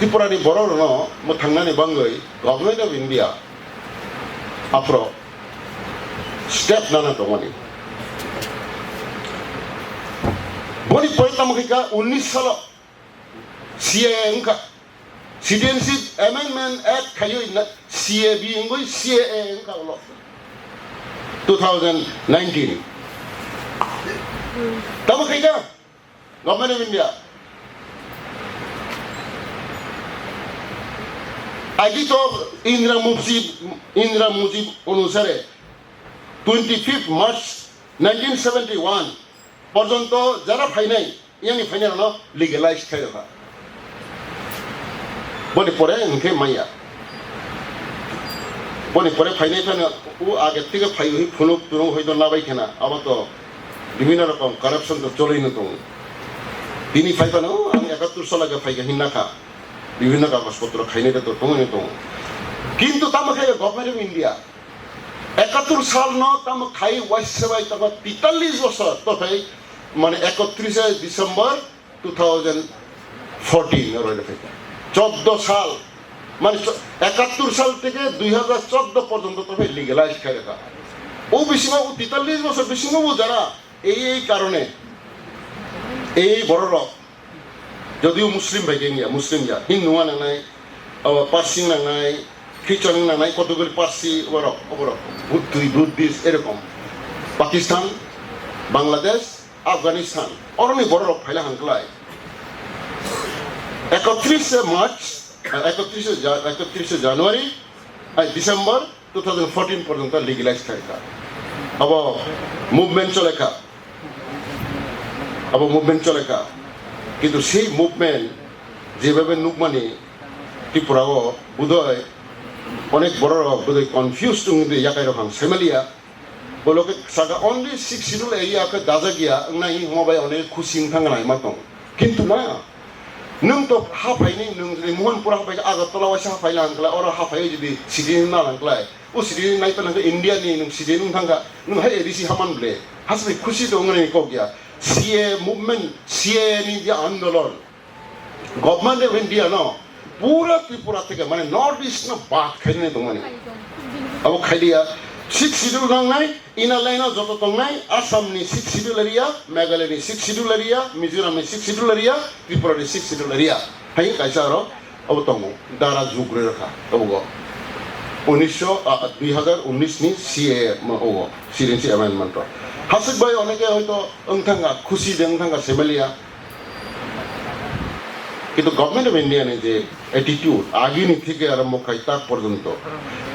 Tripurani Bororono, Motangani Bangai, Government of India, Apro, step Nana Tomani. Boni Poeta Mohika, Unisala, CA Citizenship Amendment Act, Kayo, CA being going, CA 2019. Tamakika, Government of India. Aji to Indra Mujib Onusare 25th March 1971 পর্যন্ত যারা phi নাই ইয়ানি final হলো লিগ্যালাইজ খাই রাখা বলে পরে ইনকে মাইয়া বলে পরে ফাইনাই ফাইনা ও আগের থেকে ফাই হই ফুনুক তুনুক হইতো না বাইখানা আবার তো বিভিন্ন রকম কারাপশন তো চলেই না তো তিনি ফাইফানো আমি 71 সাল আগে ফাইগা হিন্নাখা বিভিন্ন কাগজপত্র খাইনে তো তুমি তো কিন্তু তাম খাই গভর্নমেন্ট অফ ইন্ডিয়া 71 সাল ন তাম খাই ওয়াইসবাই তাম 43 বছর তো ভাই মানে 31 ডিসেম্বর 2014 রইলে ফাইকা 14 সাল মানে 71 সাল থেকে 2014 পর্যন্ত তো ভাই লিগ্যালাইজ খাই রাখা ও বেশিরভাগ 43 বছর বেশিরভাগ যারা এই কারণে এই বড় রক যদিও মুসলিম ভাই গিয়া মুসলিম যা হিন্দু নাংনাই পার্সি নাংনাই খ্রিস্টান নাংনাই কতগুলি পার্সি ওরক ওরক বুদ্ধিস্ট এরকম পাকিস্তান বাংলাদেশ আফগানিস্তান অরণি বড় রক ফাইলা হানকলাই 31 মার্চ 31 জানুয়ারি ডিসেম্বর 2014 পর্যন্ত লিগ্যালাইজ খাইকা अब মুভমেন্ট চলেকা কিন্তু সেই মুভমেন্ট যেভাবে নুকমানি ত্রিপুরাও বোধহয় অনেক বড় বোধহয় কনফিউজ কিন্তু ইয়াকাই রকম সেমেলিয়া বলোকে সাগা অনলি 6 শিডিউল এরিয়াকে দাজা গিয়া নাই হমাবাই অনেক খুশি থাঙ্গানাই মাতং কিন্তু না নং তো হাফাইনি নং যদি মোহনপুর হাফাই আগরতলা ওয়াসা হাফাইলা আনকলা অর হাফাই যদি সিডিন না আনকলাই ও সিডিন নাই পানা ইন্ডিয়া নি নং সিডিন থাঙ্গা নং হাই এডিসি হামান বলে হাসবে খুশি তো ngani ko gya CA movement CA ni যে আন্দোলন গভর্নমেন্ট অফ ইন্ডিয়া ন পুরা ত্রিপুরা থেকে মানে নর্থ ইস্ট না বাদ খাইনে তো মানে আবো খাইলিয়া 6 শিডিউল নাই ইনা লাইনা যত তং নাই আসাম নি 6 শিডিউল এরিয়া মেঘালয় নি 6 শিডিউল এরিয়া মিজোরাম নি 6 শিডিউল এরিয়া ত্রিপুরা নি 6 শিডিউল এরিয়া হাই কাইসা র আবো তং দারা জুগরে রাখা আবো 2019 নি CA ও সিরিনসি অ্যামেন্ডমেন্ট হাসিক ভাই অনেকে হয়তো ওংথাঙ্গা খুশি দে ওংথাঙ্গা সেমেলিয়া কিন্তু গভর্নমেন্ট অফ ইন্ডিয়া নে যে অ্যাটিটিউড আগিনি থেকে আরম্ভ খাই তার পর্যন্ত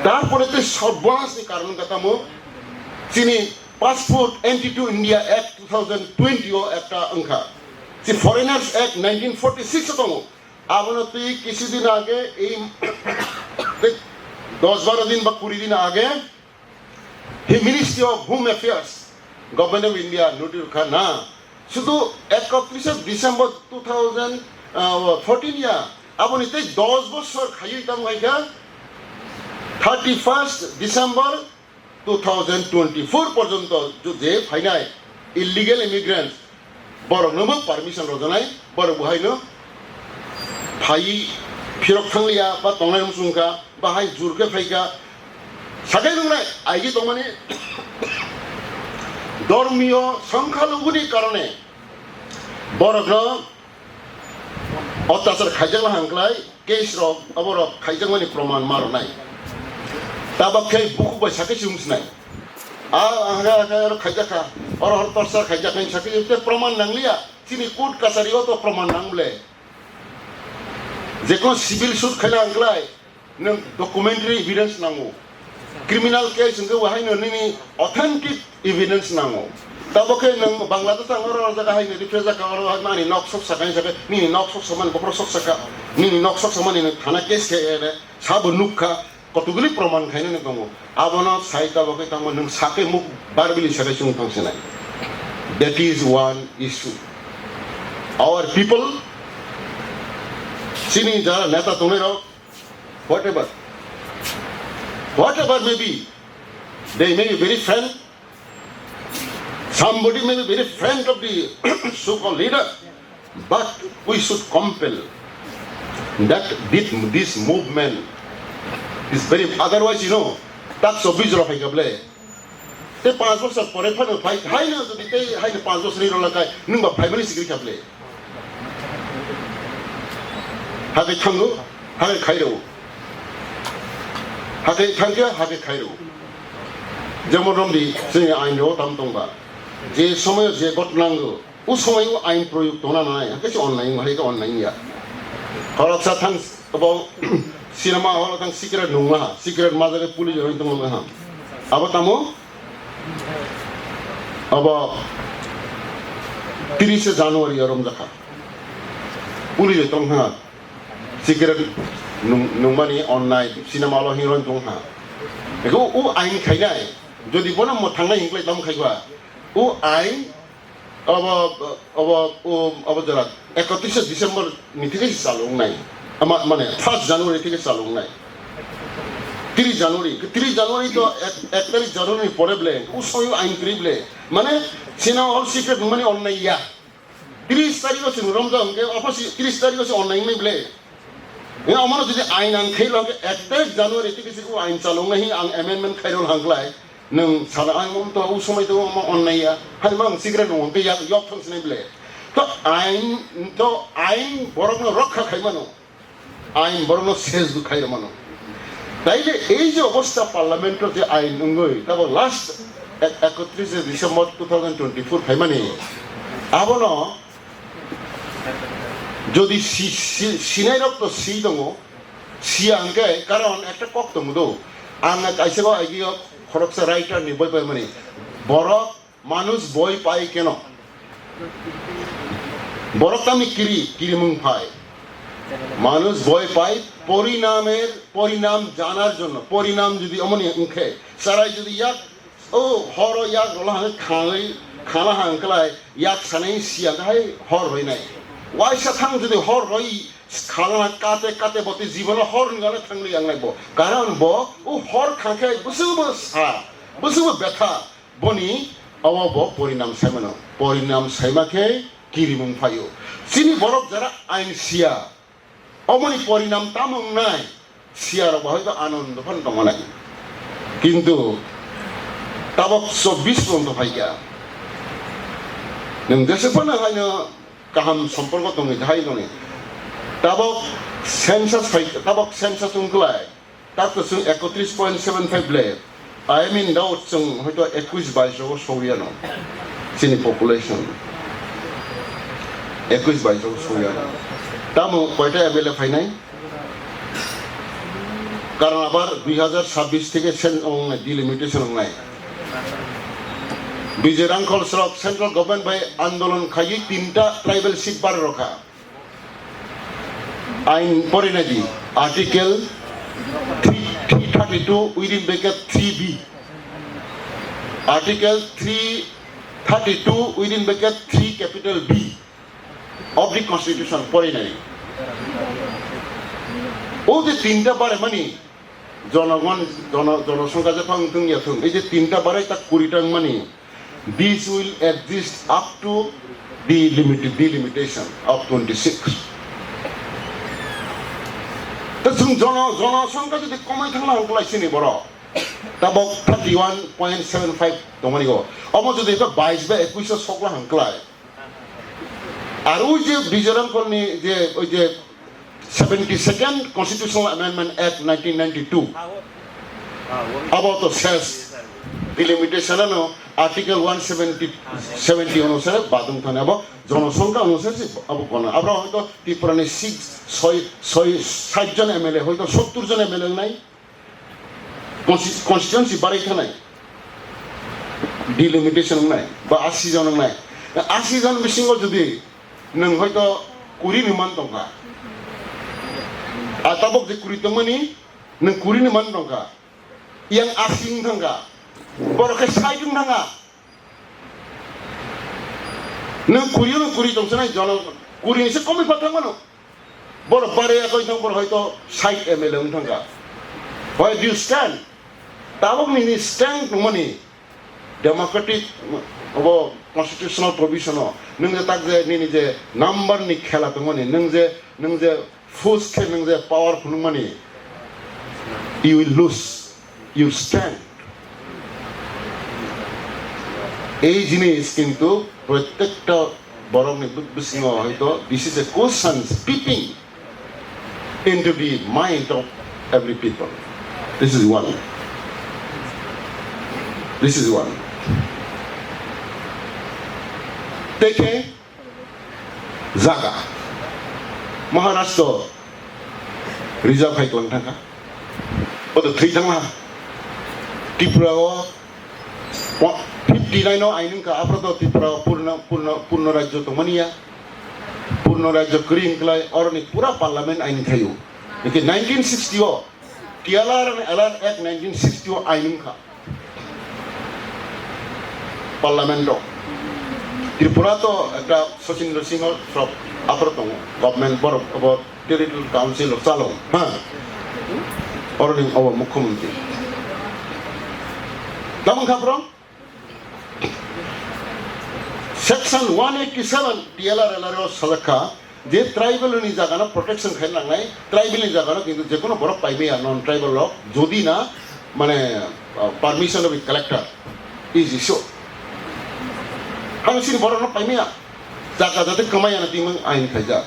তারপরে তো সর্বনাশী কারণ কথা মো চিনি passport entry to India act 2020 ও একটা অংখা সে ফরেনার্স অ্যাক্ট 1946 তম আবনতি কিছুদিন আগে এই 10-12 দিন বা 20 দিন আগে he ministry of home affairs government of India notice না শুধু 31 ডিসেম্বর 2014 ইয়া আপনি 10 বছর খাইয়ে কাম গাইকা 31 ডিসেম্বর 2024 পর্যন্ত যে ফাইনাই ইলিগেল ইমিগ্রেন্ট বড় নম পারমিশন রজনাই বড় বহাইনো ফাই ফিরক থাংলিয়া বা তংনাই মুসুংকা বা হাই জুরকে ফাইকা সাকাই দংনাই আইগি তংমানি ধর্মীয় সংখ্যালঘুর কারণে বড়গ্ন অত্যাচার খাইজালা হাংক্লাই কেস রক আবার খাইজামানি প্রমাণ মার নাই তাবাক্ষাই বুকু বাই সাকে সিংস নাই আঙ্গা আর খাইজাখা আর হর তরসার খাইজাখাই সাকে যেতে প্রমাণ নাংলিয়া তিনি কোর্ট কাছারিও তো প্রমাণ নাংলে যে কোন সিভিল সুট খাইলা আংক্লাই নং ডকুমেন্টারি এভিডেন্স নাঙ্গো ক্রিমিনাল কেস নং ওহাইনো নিনি অথেন্টিক এভিডেন্স নাঙ্গো তাবকে নং বাংলাদেশ আঙ্গর জায়গা হাইনে রিফ্রেজা কাওর মানি নকশক সাকাই সাকে নিনি নকশক সমান বপ্রসক সাকা নিনি নকশক সমান নিনি থানা কেস খেয়ে সাব নুখা কতগুলি প্রমাণ খাইনে নে দङ আবনা সাইতা বকে তাম নং সাকে মুখ বারবিলি সাকে সুং থাংছে নাই that is one issue our people সিনি যারা নেতা তোমরা whatever may be they may be very friend somebody may be very friend of the so-called leader but we should compel that this movement is very otherwise tak 24 জন ফাইকাবলে তে 5 বছর পরে phi না যদি তে হাই না 5 বছর নিরো লাগাই নংবা ফাইমানি সিগ্রি খাবলে হাগে থাঙ্গো হাগে খাইরো হাগে থাঙ্গে হাগে খাইরো যেমন রমদি যে আইনও তাম দंबा যে সময় যে ঘটনাঙ্গো ও সময়ও আইন প্রয়োগ দনা নাই কিছু অনলাইন হাইকা অনলাইন ইয়া হরকসা থাং এবং সিনেমা হল থাং সিক্রেট নংলা সিক্রেট মাজারে পুলিশ হই দङ हा अब तामो अब 30 জানুয়ারি রমজাখা পুলিশ দङ हा सिक्रेट नंमानि अनलाइन सिनेमा हल हिरोइन दङ हा बेखौ उ आइन खायनाय जदि बना म थांनाय हिंख्लाय दाम खायबा उ आइन अब जरा 31 डिसेम्बर नि থেকে চালুংनाय মানে 1 জানুয়ারি থেকে চালুংनाय 30 জানুয়ারি তো 31 জানুয়ারি পরে বলে उ সয় আইন করিবলে মানে সিনেমা হল সিক্রেট নংমাनि अनलाइन या 30 তারিখে রমজান কে অপসি 30 তারিখে অনলাइन नै বলে আমার যদি আইন আন খাইলো 31 জানুয়ারি থেকে সিকু আইন চালুংनाय हि आं एमेन्डमेन्ट खाइरल हांग्लाय नों साना आं मम तो उ समय तो म अनलाइन या हाय मा सिक्रेट नंग के या यक थंसनाय बले तो आइन बरनो रक्षा खाइमानो आइन बरनो सेज दु खाइरमानो তাইলে এই যে অবস্থা পার্লামেন্টের যে আইন নঙ্গই তারপর লাস্ট 31 ডিসেম্বর 2024 ফাইমানি আবনো যদি সিনাই রক্ত সি দङ সিয়া আঙ্কে কারণ একটা কক দङ দো আং কাইসেগো আইগিও খরকসা রাইটার নি বই পাই মানে বড় মানুষ বই পায় কেন বড় তামি কিরিমুং পায় মানুষ বই পায় পরিণাম জানার জন্য পরিণাম যদি অমনি উখে সারাই যদি ইয়াক ও হর ইয়াক রলা খানা হাঙ্কলায় ইয়াক সানাই সিয়া হাই হর হই নাই ওয়াইসা থাং যদি হর রই খানা কাতে বতে জীবন হর গানে থাংলি আংলাইব কারণ ও হর খাঁকে বসুব ব্যথা বনি অব পরিণাম সাইমাকে কিরিমুং ফাইও চিনি বরফ যারা আইন সিয়া অমনি পরিণাম তামং নাই সিয়ার হয়তো আনন্দ ফান দङ নাই কিন্তু তাবক 24 পর্যন্ত ফাইকা नों जेसेबांनो हायनो गाहाम सम्पर्क दङ हाय दङ ताबक सेन्सास उनखलाय ताबक जों 31.75 ले आई मीन दाउ जों हयतो 21-22 सौरियानो जोंनि पपुलेशन 21-22 सौरियानो तामो কয়টা এমএলএ ফাইনাই কারণ আবার 2026 থেকে ডিলিমিটেশন নাই বিজয়রাংখল সরক সেন্ট্রাল গভর্নমেন্ট ভাই আন্দোলন খাই 3টা ট্রাইবাল সিট বার রাখা আইন পরে নাকি article 332 within bracket 3b article 332 within bracket 3 capital b of the constitution পরে নাই ও যে 3টা বারে মানে জনসংখ্যা যে ফাংথং ইয়াথং এই যে 3টা বারে তা 20 টাং মানে this will exist up to the delimitation of 26 তো জনসংখ্যা যদি কমাই থাকলে হংলাইছিনি বড় তাবক 31.75 দমানিগো অমো যদি 22 বা 21 সকলা হংলায় আর ওই যে বিজয়রাংখলনি যে ওই যে 72nd Constitutional Amendment Act 1992 about the says delimitation no Article 170 অনুসারে বাদম থানে আবার জনসংখ্যা অনুসারে আবার কোন আমরা হয়তো ত্রিপুরানে 60 জন এমএলএ হয়তো 70 জন এমএলএ নাই কনস্টিটিউয়েন্সি বাড়াইতে নাই ডিলিমিটেশন নাই বা 80 জন নাই 80 জন মিসিং যদি नों हयतो 20 मान दंगा आताबक जे 20 दंमनि नों 20 मान दंगा yang 80 दंगा बरके 60 दंगा नों 20 दंसनाय जन 20 से कमी फाथांगनो बर बारे आकय दं बर हयतो 60 एमएलए दंगा why do you stand ताबक नि स्टैंड दंमनि डेमोक्रेटिक अब कन्स्टिट्यूशनल प्रोविजन नों जे ताक जे नि जे नाम्बार नि खेला दंमनि नों जे force can the power of money, you will lose. You stand. এই জিনিস কিন্তু প্রত্যেকটা বড় বিশৃঙ্গ হয়তো this is a question peeping into the mind of every people. This is one. This is one. দেখে জাগা মহারাষ্ট্র রিজার্ভ হাই কোন থাকা ওদের থ্রি থাকা ত্রিপুরাও 59 আইনকা আপাতত ত্রিপুরা পূর্ণ রাজ্য তমনিয়া পূর্ণ রাজ্য করিংকলাই অরনি পুরা পার্লামেন্ট আইন থাইও একে 1960 টিএলআর এলআর এক 1960 আইনকা পার্লামেন্ট ত্রিপুরা তো একটা সচিন্দ্র সিংহ সব আপাতত গভর্নমেন্ট বড় টেরিটরিয়াল কাউন্সিল চালং হ্যাঁ অরনি মুখ্যমন্ত্রী তেমন খাবরম Section 187 TLR LRO salaka je tribal ni jagana protection khaina ngai tribal ni jagana kintu je kono borok paibe non tribal law jodi na mane permission of the collector is issued ami sin borok na paibe jaga jate kamai ana timang ain khaja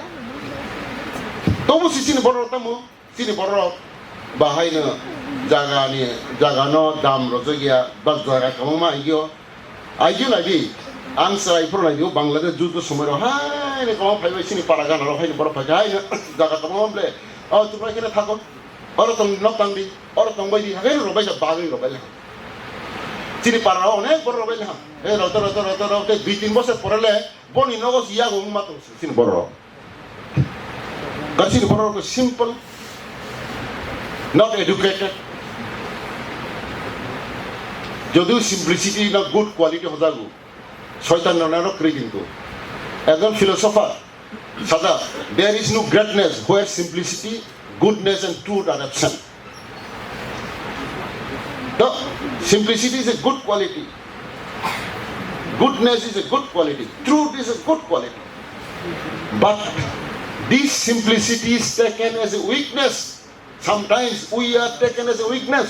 tobu sin borok tamu sin borok bahai na jaga no dam rojogia bas jaga kamama igyo lagi Angsa ipro na dio Bangladesh judo sumero hai ne kamu phai sini paragan ro hai ne boro phai hai jaga kamu amble oh tu phai kena thako oro tong nok tang di oro tong bai di hai ro bai ja bagi ro bai sini para ro ne boro bai ha e ro te 2-3 বছর পরেলে boni nogos ya go mato sini boro kasi boro ko simple not educated যদিও simplicity na good quality hojago শয়তান নানারক করে কিন্তু একজন philosopher সাদা there is no greatness where simplicity goodness and truth are absent. The simplicity is a good quality, goodness is a good quality, truth is a good quality, but this simplicity is taken as a weakness. Sometimes we are taken as a weakness.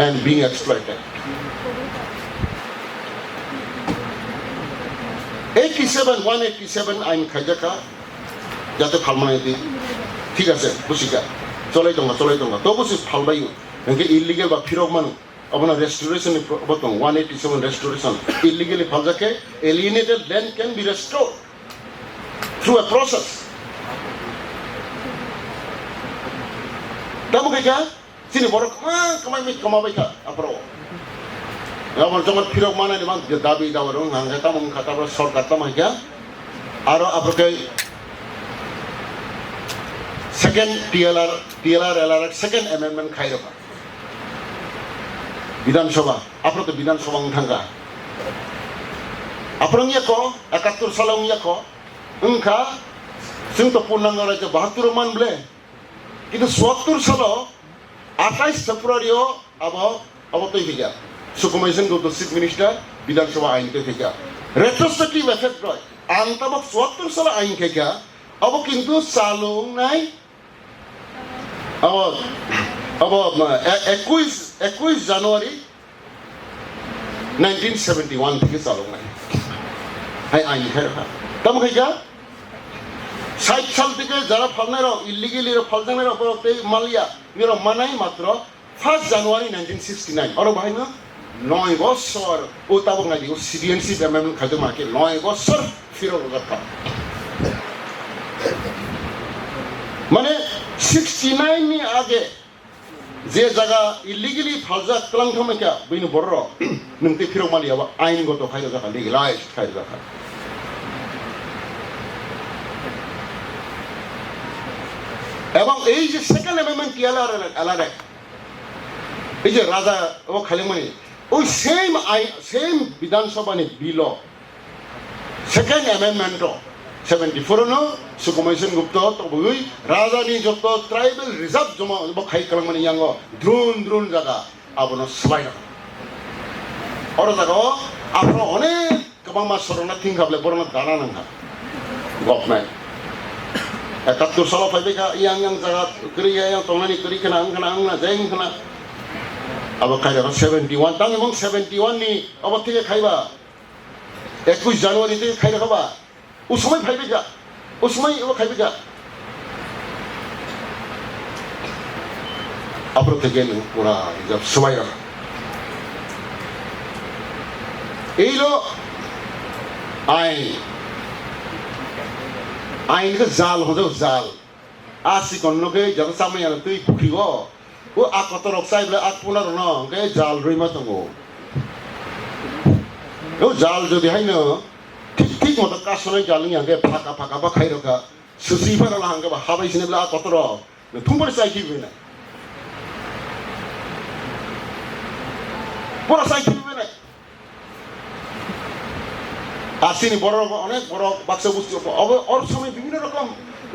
And being exploited. 187 আইন খাইজাকা যাতে ফালমানাই দি ঠিক আছে বুঝিকা চলাই দঙ্গা তো বুঝি ফালবাইও NK illegal বা ফিরক মানু আপনার রেস্টোরেশন বতং 187 রেস্টোরেশন ইলিগেলি ফালজাকে alienated land can be restored through a process. Tamu kaya sini borok kamai mit kamabai ka apro amar jongan phirok mana ni bang dabi dawarung hanga tamung khata bro sarkar tam haja aro aproke second TLR LR second amendment khairo ka বিধান সভা আপ্রত বিধান সভা thanga aprong ya ko 71 salong ya ko engka sing to punang raja 72 man ble কিন্তু 72 সাল 28 ফেব্রুয়ারিও অবতই হইয়া সুকুমাইছেন Gautam chief minister বিধানসভা আইনতে থেকে retrospective effect রয় আনতাবক 74 সাল আইন থেকে অব কিন্তু চালং নাই অব 21 জানুয়ারি 1971 থেকে চালং নাই আইন খাই রাখা তাম খাইকা 60 সাল থেকে যারা ফালনার ইলিগেলি ফালজানের অপরাধে মালিয়া নিরো মানাই মাত্র 1 জানুয়ারি 1969 আর ভাই না 9 বছর ও তাবং নাই ও সিডিএনসি অ্যামেন্ডমেন্ট খাইতে মাকে 9 বছর ফিরো কথা মানে 69 নি আগে যে জায়গা ইলিগেলি ফালজা ক্লাং থমেকা বইন বড় নংতে ফিরো মালিয়া আইনগত খাইতে জায়গা লিগেলাইজ খাইতে জায়গা এবং এই যে সেকেন্ড অ্যামেন্ডমেন্ট টিএলআর এলআর এই যে রাজা ও খালিমানি ওই সেম বিধানসভানি বিল সেকেন্ড অ্যামেন্ডমেন্ট 74 নো সুকুমাইছেন গুপ্ত তবুই রাজানি যত ট্রাইবেল রিজার্ভ জমা খাই খালামানি ইয়াঙ্গ দ্রুন জায়গা আবনো সবাই আর জায়গা আপনার অনেক kebama sorona tingkap le borona dana nangha government 71 salah pai ka yang jaga kriya yang tongani kri kana angna jeng kana abo khai 71 tang emong 71 ni abo থেকে খাইবা 21 জানুয়ারি থেকে খাই রাখবা ও সময় খাইবে যা ও সময় ও খাইবে যা 앞으로 되게는 오라 이제 সময় রাখা এইলো আইনকে জাল হজো জাল আসি কন্নকে যত সামনে আলো তুই পুখিব ও আকত রক্সাই বলে আক পুনার ন কে জাল রইমা দঙ্গো ও জাল যদি হয় না ঠিক মতো কাশনে জাল নিয়ে আগে ফাঁকা বা খাই রকা সুসি ফারা লাহাঙ্গে বা হাবাই সিনে বলে আকত র থুমপরে চাই কিবে না পুরা চাই কিবে না আসিনি বড় অনেক বড় বাক্স বুঝতে ওর সময় বিভিন্ন রকম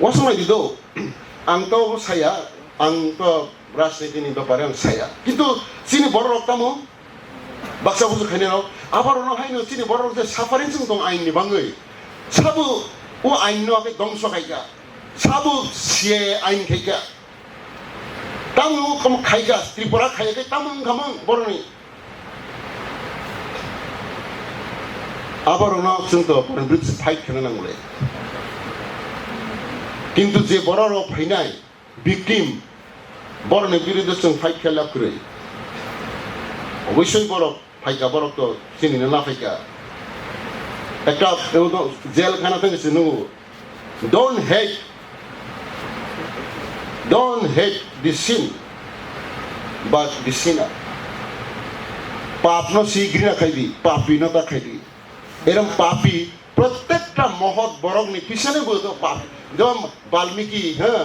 অসময় দিত আং তো সায়া আং তো রাজনীতিনি ব্যাপারে আং সায়া কিন্তু চিনি বড় রক্তামো বাক্সা বুঝু খাইনে রাও আবার অন্য হাইনো চিনি বড় রক্তে সাফারিং जों दं আইননি বাঙ্গৈ সাবু ও আইন নকে ধ্বংস খাইকা সাবু সিয়ে আইন খাইকা তামু কম খাইকা ত্রিপুরা খাইকা তামু খামং বড়নি আবার অন্য जों তো ব্রিটিশ ফাইট খেলে নাঙ্গলে কিন্তু যে বড় রক ফাইনাই ভিকটিম বড়নের বিরুদ্ধে जों ফাইট খেলা করে অবশ্যই বড় ফাইকা বড় তো চিনি না ফাইকা একটা জেলখানা থেকে no don't hate the sin but the sinner পাপ ন শীঘ্র খাইবি পাপি ন তা খাইবি এরকম পাপি প্রত্যেকটা মহৎ বরগ্নি পিছনে বলতো পাপ যেমন বাল্মীকি হ্যাঁ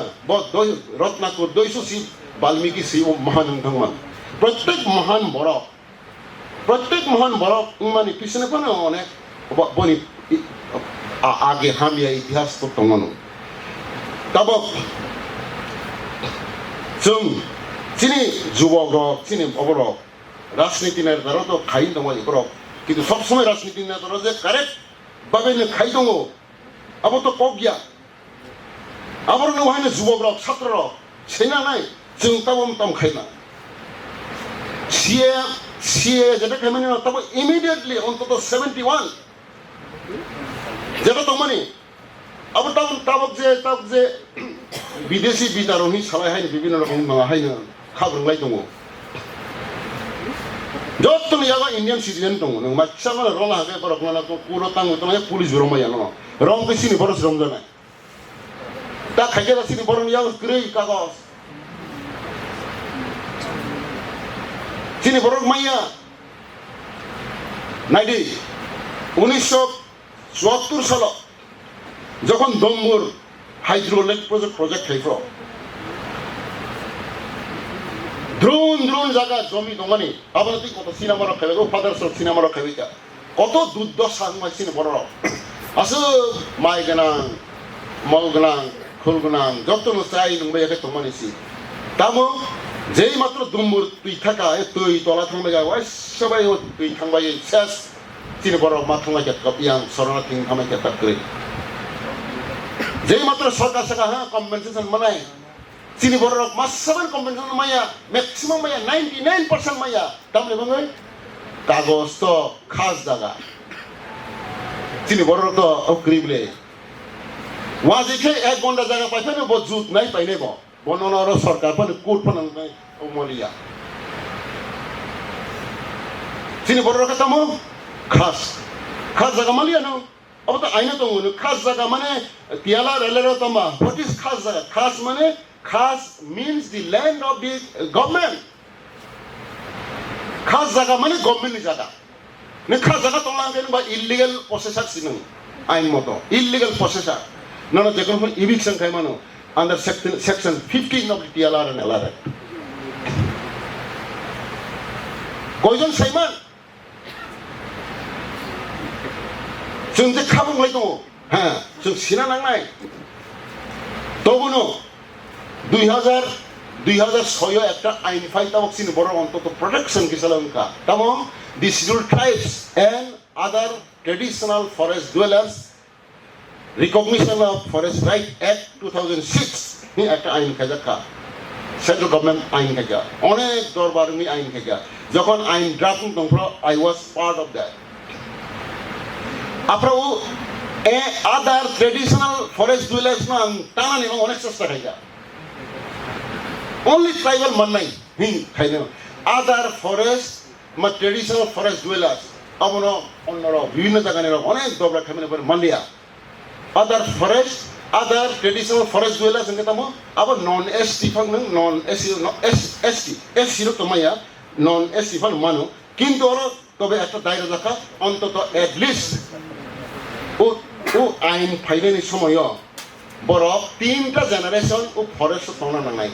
রত্নাকর 200 বাল্মীকি শিব মহান ধর্মান প্রত্যেক মহান বড় মানে পিছনে কোনো অনেক বনি আগে হামিয়া ইতিহাস তো তমনো তাবক जों চিনি যুবক রক চিনি অবরক রাজনীতি নেতারা তো খাই দङ এবরক কিন্তু সবসময় রাজনীতি নেতারা যে কারেক্ট ভাবে খাই দङ আবার তো কক গিয়া আবার নহাইনো যুবক রক ছাত্র রক সেনা নাই जों তাম খাই না সিএ যেটা খাই মানে তবে ইমিডিয়েটলি অন্তত 71 যেটা তো মানে আবার তাবক যে বিদেশি বিতারণী সালাই হাইনো বিভিন্ন রকম মাঙা হাইনো খাब्रंलाय दङ যতন ইয়াগা ইন্ডিয়ান সিটিজেন দङ नों माइसामा रला हागे बरकना को पुरो तांगो तो पुलिस रमाया न रंग के सिनि बरस रमजाना दा खाइगे दा सिनि बरन याग ग्रै कागज सिनि बरक माइया नाइदि 1974 সাল যখন দমবুর হাইড্রোইলেক্ট্রিক প্রজেক্ট খাইফ দ্রোন জায়গা জমি দঙানি আবার তুই কত সিনেমা রাখাবে ও ফাদার সব সিনেমা রাখাবে কত দুর্দশা মাইছিনে বড় আসো মাই গোনাং মল গোনাং খুল গোনাং যত চাই নংবাই একে তোমানিছি তামো যেই মাত্র দমবুর তুই থাকা তুই তলা থাকবে ওই সবাই তুই থাকবাই শেষ চিনি বড় মা থাকবাই কাপিয়াং শরণার্থী থামাই কেতাক করে যেই মাত্র সরকার সাকা হ্যাঁ কম্পেনসেশন মানায় চিনি বড় রক মাসাবান কম্পেনসেশন মাইয়া ম্যাক্সিমাম মাইয়া 99% মাইয়া তামলে বাঙ্গই কাগজ তো খাস জায়গা চিনি বড় রক তো অগ্রিবলে ওয়াজিকে 1 ঘন্টা জায়গা পাইছে না বজুত নাই পাইনে ব বননর সরকার পানে কোট পান নাই ওমলিয়া চিনি বড় রক তামো খাস জায়গা মালিয়া না अब तो आइना तो खास जगह माने तियाला रेलेरो तमा व्हाट इज खास जगह खास माने खास means the land of the government खास जगह माने गवर्नमेंट जगह ने खास जगह तो लागे बा इलीगल पोसेसर सिनं आइन मतो इलीगल पोसेसर ननो जेकोन फन इविक्शन खाय मानो under section 15 of the TLR and LR কয়জন সাইমান जों जे खाबुंलाय दङ হ্যাঁ जों सिना नांनाय তবুনো 2006 একটা আইন ফাইতাও সিন বড় অন্তত প্রোটেকশন কি সালামকা তাম the scheduled tribes and other Traditional Forest Dwellers Recognition of Forest Right Act 2006 ni একটা আইন খাজা সেন্ট্রাল গভর্নমেন্ট আইন খাজা অনেক দরবার নি আইন খাজা যখন আইন ড্রাফটিং তখন I was part of that আপনারা other traditional forest dwellers না টানা নিয়ে অনেক চেষ্টা খাজা only tribal manai খাইনা other forest traditional forest dwellers আমরা অন্যরা বিভিন্ন জায়গায় অনেক দরবার খাইনা পরে Malia other traditional forest dwellers ang kita mo abo non-ST fang non-SC SC ro tomaya non-SC fang mano kintu oro tobe ekta daira rakha ontoto at least ও আইন ফাইলেনি সময় বড় তিনটা জেনারেশন ও ফরেস্ট তনা নাই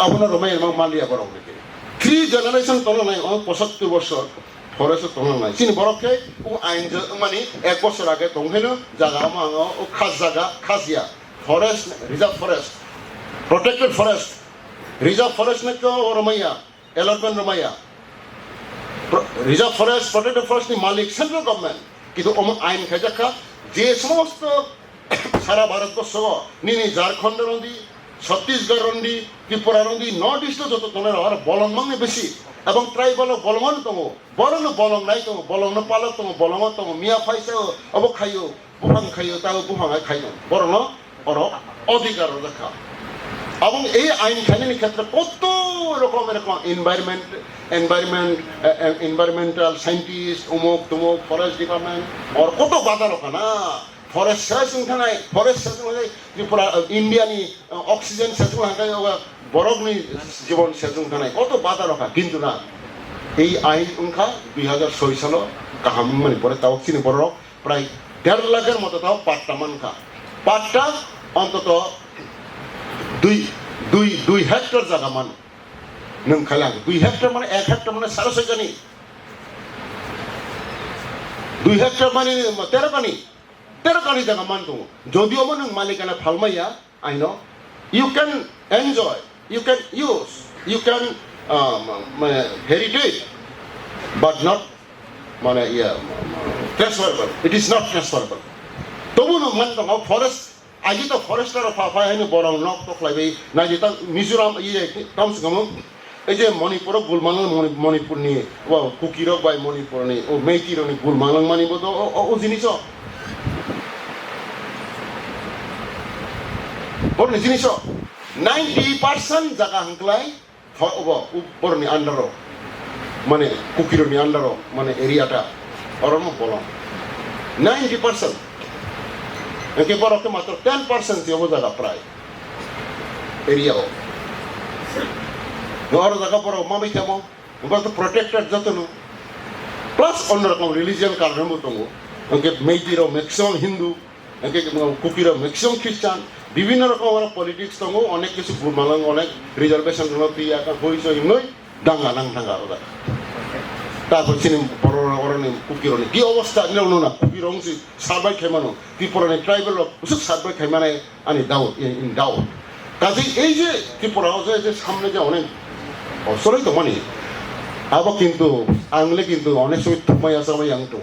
আপনার রমাই এবং মালিয়া বড় থেকে 3 জেনারেশন তনা নাই 75 বছর ফরেস্ট তনা নাই চিনি বড়কে ও আইন মানে 1 বছর আগে দংহেনো জায়গা মাঙ ও খাস জায়গা Khasia forest reserve forest protected forest reserve forest নে তো রমাইয়া এলারমেন্ট রমাইয়া রিজার্ভ ফরেস্ট প্রটেক্টেড ফরেস্ট নি মালিক সেন্ট্রাল গভর্নমেন্ট কিন্তু আইন খাজাকা যে সমস্ত সারা ভারতবর্ষ নিনি ঝাড়খণ্ড রন্দি ছত্তিশগড় রন্দি ত্রিপুরা রন্দি নর্থ ইস্ট যত তোনের আর বলং মানে বেশি এবং ট্রাইবাল বলমান তঙ্গ বরং বলং নাই তঙ্গ বলং পালক তঙ্গ বলং তঙ্গ মিয়া ফাইসা অব খাইও বুহাং খাইও তাও বুহাঙায় খাইও বরং অর অধিকার দেখা এবং এই আইন খাইনি ক্ষেত্রে কত রকম এরকম এনভায়রনমেন্টাল সাইন্টিস্ট অমুক তমুক ফরেস্ট ডিপার্টমেন্ট আর কত বাধা রকা না ফরেস্ট সেশন খানাই ফরেস্ট সেশন ত্রিপুরা ইন্ডিয়ানি অক্সিজেন সেশন হাঁকাই বরফনি জীবন সেশন খানাই কত বাধা রকা কিন্তু না এই আইন উনখা 2006 সাল কাহাম মানে পরে তাও চিনি বড় প্রায় 1.5 লাখের মতো তাও পাট্টা মানখা পাট্টা অন্তত দুই হেক্টর জায়গা মান নং খাইলাম 2 হেক্টর মানে 1 হেক্টর মানে 6.5 জানি 2 হেক্টর মানে 13 কানি জায়গা মান তো যদিও মানে মালিকানা ফালমাইয়া I know you can enjoy you can use you can মানে হেরিটেজ বাট নট মানে transferable it is not transferable তবু মান তো ফরেস্ট আজি তো ফরেস্টার ফাফাই হাইনো বরং নক তখলাইবাই না যে তা মিজোরাম ইয়ে কামসে কাম এই যে মণিপুর গুলমালং মণিপুরনি ও কুকিরক বাই মণিপুরনি ও মেইতিরনি গুলমালং মানিব তো ও জিনিস বড় জিনিস 90% জায়গা হাংকলাই বড়নি আন্ডার মানে কুকিরনি আন্ডার মানে এরিয়াটা অরম বলং 90% একে বড়কে মাত্র 10% দিয়ে জায়গা প্রায় এরিয়াও বড় জায়গা বড় মামি কেমন বড় তো প্রোটেক্টেড যতন প্লাস অন্যরকম রিলিজিয়ান কারণে মতো একে মেইতিরও ম্যাক্সিমাম হিন্দু একে কুকিরও ম্যাক্সিমাম খ্রিস্টান বিভিন্ন রকম পলিটিক্স দङ অনেক কিছু গুলমালং অনেক রিজার্ভেশন দङ তুই একটা হইছ ইমনই ডাঙ্গা ওটা তারপর চিনি বড় অরণি কুকিরনি কি অবস্থা নেওনো না কুকিরং সি সারবাই খাইমানো ত্রিপুরানি ট্রাইবেল উসুক সারবাই খাইমানাই আনি দাও ইন দাও কাজে এই যে ত্রিপুরাও যে সামনে যে অনেক অসরই তো মানে আবার কিন্তু আংলে কিন্তু অনেক সময় থুমাই আসামাই আং তো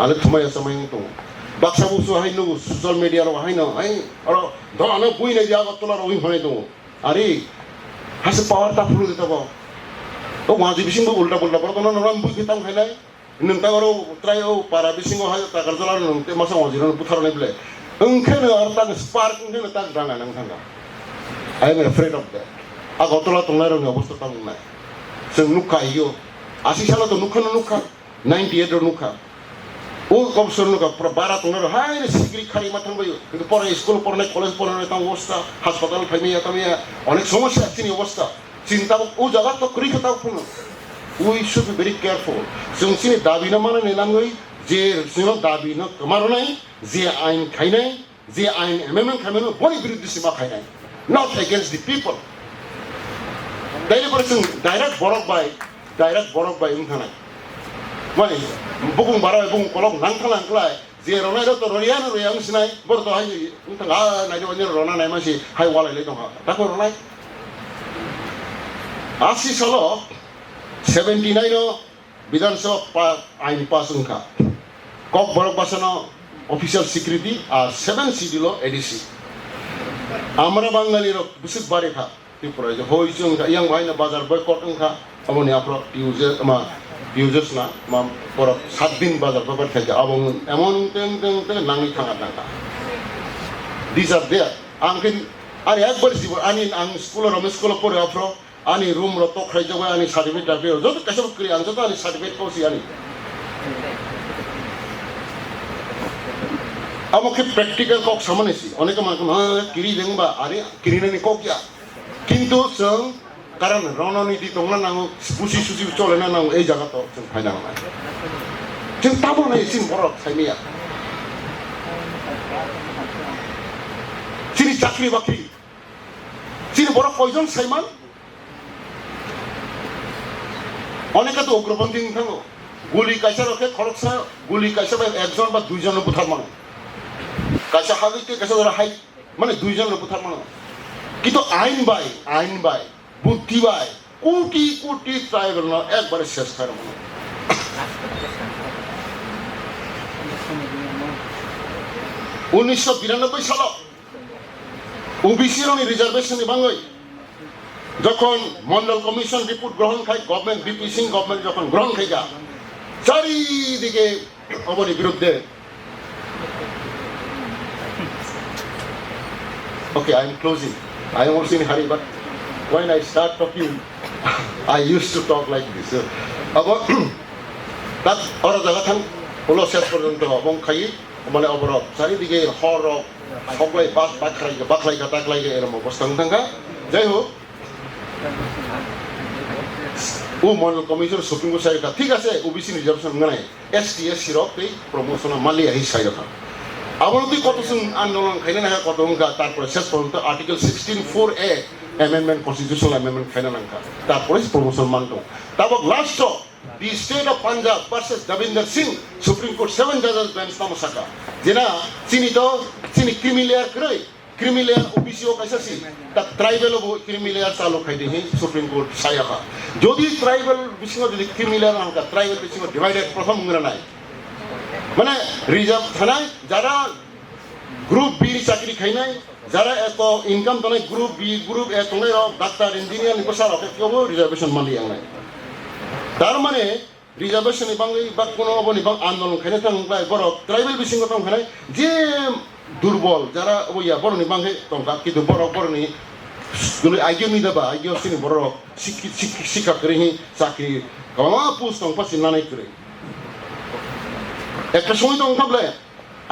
আলে থুমাই আসামাই আং তো বাক্সা বুসু হাইনো সোশ্যাল মিডিয়ার হাইনো হাই আর ধরানো বই নাই যে আগরতলার ওই হনে তো আরে হাসে পাওয়ারটা ফুলে দিতে পাও ও মাঝি বিসিংবো উল্টা বড় কোনো নরম বুই খেতাম খাইনাই নोंथांआरो ट्राय ও পারা বিসিংও হাই তাকারজলা নंते मासा माजिरन बुथारनाय बिलाय ओंखायनो आरो तां स्पार्क ओंखायनो तां राङा नोंथाङा I am afraid of that Agartala तंनायरनि अबस्था तां बुंनाय जों नुखायो 80 सालाव नुखानो नुखा 98 रो नुखा ও কবসর নুকা বারা तंनाय हाय सिग्रि खारि मा थांबायो কিন্তু পরে স্কুল পড়নাय কলেজ পড়নাय तां अबस्था হাসপাতাল ফাইমিয়া তামিয়া অনেক সমস্যা আছে নি অবস্থা চিন্তা ও জায়গা তো করি কথা ফুনো we should be very careful जों सिनि दाबि ना माने नेनांगै जे जों दाबि न कमारनाय जे आइन खायनाय जे आइन एमेमेन्ट खायनाय बनि बिरुद्ध सिमा खायनाय not against the people direct Barak bye उनखानाय माने बुगुं बारा बुगुं कलक नांखालांखलाय जे रनाय तो रयानो रयां सिनाय बरतो हाय उनखाला नायदो रना नाय मानसि हाय वालायले दङ ताको रनाय 80 साल 79 বিধানসভা আইন পাস উনখা কক বরক বাসানো অফিসিয়াল স্বীকৃতি আর 7 সিট দিল এডিসি আমরা বাঙালির বুসিক বারে খা ত্রিপুরায় যে হইছে উনখা ইয়াং ভাইনা বাজার বয়কট উনখা আমনি আপর ইউজার্স না মা বরক 7 দিন বাজার বয়কট খাইছে এবং এমন তেং নাঙি থাঙা থাঙা these are there angkin ani ekbar jibo ani ang school pore afro ani room ro to khai jawa ani certificate dabe joto kasab kri ang joto ani certificate ko si ani আমাকে practical cock সামনেছি অনেকে মানুষ কিরি দেংবা আরে কিরি নানি cock ইয়া কিন্তু जों কারণ রণনীতি তোমরা নাও বুঝি সুজি চলে না নাও এই জায়গা তো जों ফাইনা না जों তাবো না ইসিন বড় সাইমিয়া চিনি চাকরি বাকরি চিনি বড় কয়জন সাইমান অনেকে তো উগ্রপন্থী থাকো গুলি কাইসা রক্ষে খরচ গুলি কাইসা একজন বা দুইজনের বুথার মানুষ কাইসা হাবিকে কাইসা ধরা হাই মানে দুইজনের বুথার মানুষ কিন্তু আইন বাই বুদ্ধি বাই কোটি কোটি ট্রাইবেল না একবারে শেষ খায় মানুষ 1992 সাল ওবিসি রনি রিজার্ভেশন বাংলাই যখন মন্ডল কমিশন রিপোর্ট গ্রহণ খাই গভর্নমেন্ট বিপি সিং গভর্নমেন্ট যখন গ্রহণ খাইগা চারিদিকে অবনি বিরুদ্ধে Okay, I am closing. I am also in a hurry, but when I start talking, I used to talk like this. About that, or the Latin, Polo says for them to Bonkai, মানে অবরোধ চারিদিকে হর সবাই বাকলাই এরকম অবস্থা থাকা যাই হোক ও Mandal commission supreme court side ঠিক আছে ওবিসি রিজার্ভেশন নাই এসটি এসসি রক এই প্রমোশন মালিয়া হি সাইড খা আবার তুই কত আন্দোলন খাইলে না কত তারপরে শেষ পর্যন্ত article 16(4)(a) amendment constitutional amendment খাইলে না তারপরে প্রমোশন মানতো তারপর last The state of Punjab versus Davinder Singh, Supreme Court 7 judges bench namasaka. Jena chini creamy layer OBC o kaisa si ta tribal o creamy layer chalo khaide hi Supreme Court sayaka. Jodi tribal bisingo jodi creamy layer na tribal bisingo divided prothom ngra nai. Mane reserve thanai jara group B ri chakri khainai jara eto income tonai group B group A tonai doctor engineer ni pasar oke kyobo reservation mali yang nai. তার মানে reservation Bangla বা কোনো অবনি বা আন্দোলন খাইনে থাকলে বড় tribal বিশিঙ্গ তখন যে দুর্বল যারা ওইয়া বড়নি বাংলা তখন কিন্তু বড়নি আইডিও নি দেবা আইডিও সিনি বড় শিক্ষা করে চাকরি কমা পুস তখন পাশে নানাই করে একটা সময় তখন থাকলে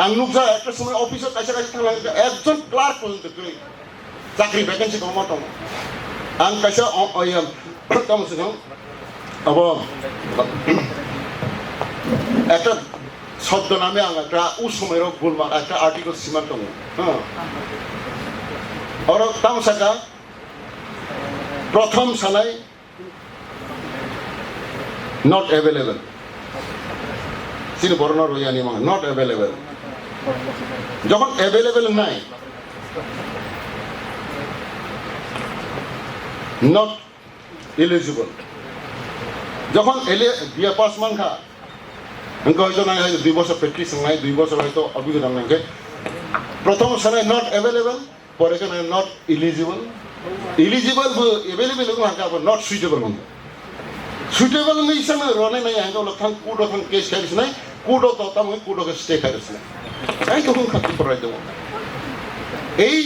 আং নুকজা একটা সময় অফিসের কাছে থাকলে একজন ক্লার্ক পর্যন্ত করে চাকরি ভ্যাকেন্সি কমা তখন আং কাছে তখন अब একটা শব্দ নামে একটা উসময়ের গোলমা একটা আর্টিকেল সীমা দङ और तामसाका प्रथम सालाय not available सिन बर्न रयानि मा not available যখন available নাই not eligible যখন বিয়ে পাস মানখা অঙ্ক হয়তো না হয়তো 2 বছর প্র্যাকটিস নাই 2 বছর হয়তো অভিজ্ঞতা নাই প্রথম সালে নট অ্যাভেলেবল পরে কেন নট এলিজিবল এভেলেবল হাঁকা নট সুইটেবল সুইটেবল নেই সামনে রনে নাই হাঁকা থাং কুডো থাং কেস খাইছ নাই কুডো তো তাম কুডোকে স্টে খাইছ নাই তাই তখন খাতি পড়াই দেব এই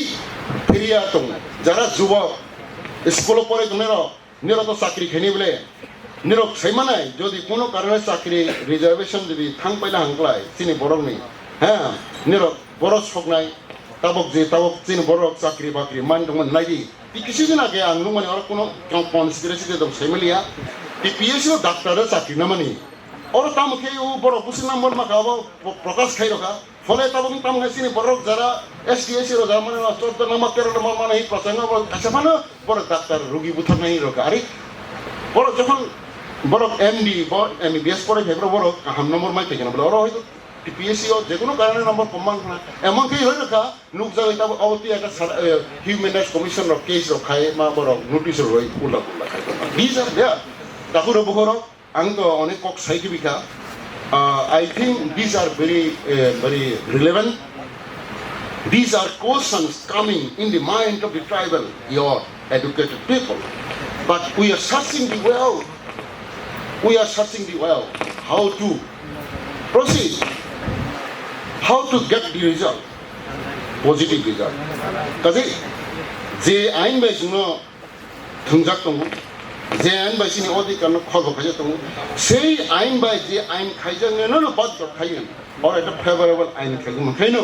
ফেরিয়া তো যারা যুবক স্কুল পরে নিরত চাকরি খেনি বলে নিরক সেইমানাই যদি কোনো কারণে চাকরি রিজার্ভেশন যদি থাং পাইলে হাংকলাই চিনি বড় নেই হ্যাঁ নিরক বড় শখ নাই তাবক চিনি বড় চাকরি বাকরি মান দङ নাইদি কিছুদিন আগে আংনো মানে আর কোনো কনস্পিরেসি দङ সেইমালিয়া পিএসসি ডাক্তার চাকরি না মানে ওর তামকে ও বড় বুসি নাম্বার মাখা প্রকাশ খাই রখা ফলে তাবক তাম চিনি বড় যারা এসটিএসি র যারা মানে 14 নম্বর 13 নম্বর মানে এই প্রসঙ্গ আছে মানে বড় ডাক্তার রোগী বুথা নাই রখা আরে বড় যখন বড় এমডি এমবিবিএস পরে ফেব্রুয়ারি বড় হাম নম্বর মাই থেকে না বলে ওরা হয়তো টিপিএসসি ও যে কোনো কারণে নম্বর কমান না এমনকি হয়ে রাখা নুক যাই তা অতি একটা হিউম্যান রাইটস কমিশন র কেস র খায় মা বড় নোটিস রই উল্লা খায় দিস আর দেয়া তাকুর বহর ang to onek kok saikibika. I think these are very relevant. These are questions coming in the mind of the tribal, your educated people. But we are searching the well. We are searching the well. How to proceed? How to get the result? Positive result. Kasi je ain bai sino thungjak tongu. Je ain bai sini odi kan khol khaje tongu. Sei ain bai je ain khaijang no bad khayen. Or eta favorable ain khagum khaino.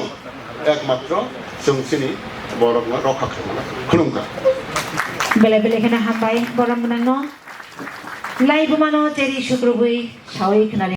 একমাত্র जोंसिनि बर'खौ रखा खालामना खुलुमगा बेले-बेले खेना हामबाय बरम नंनो live मानो Jerry सुग्रुबै सावै खोनानै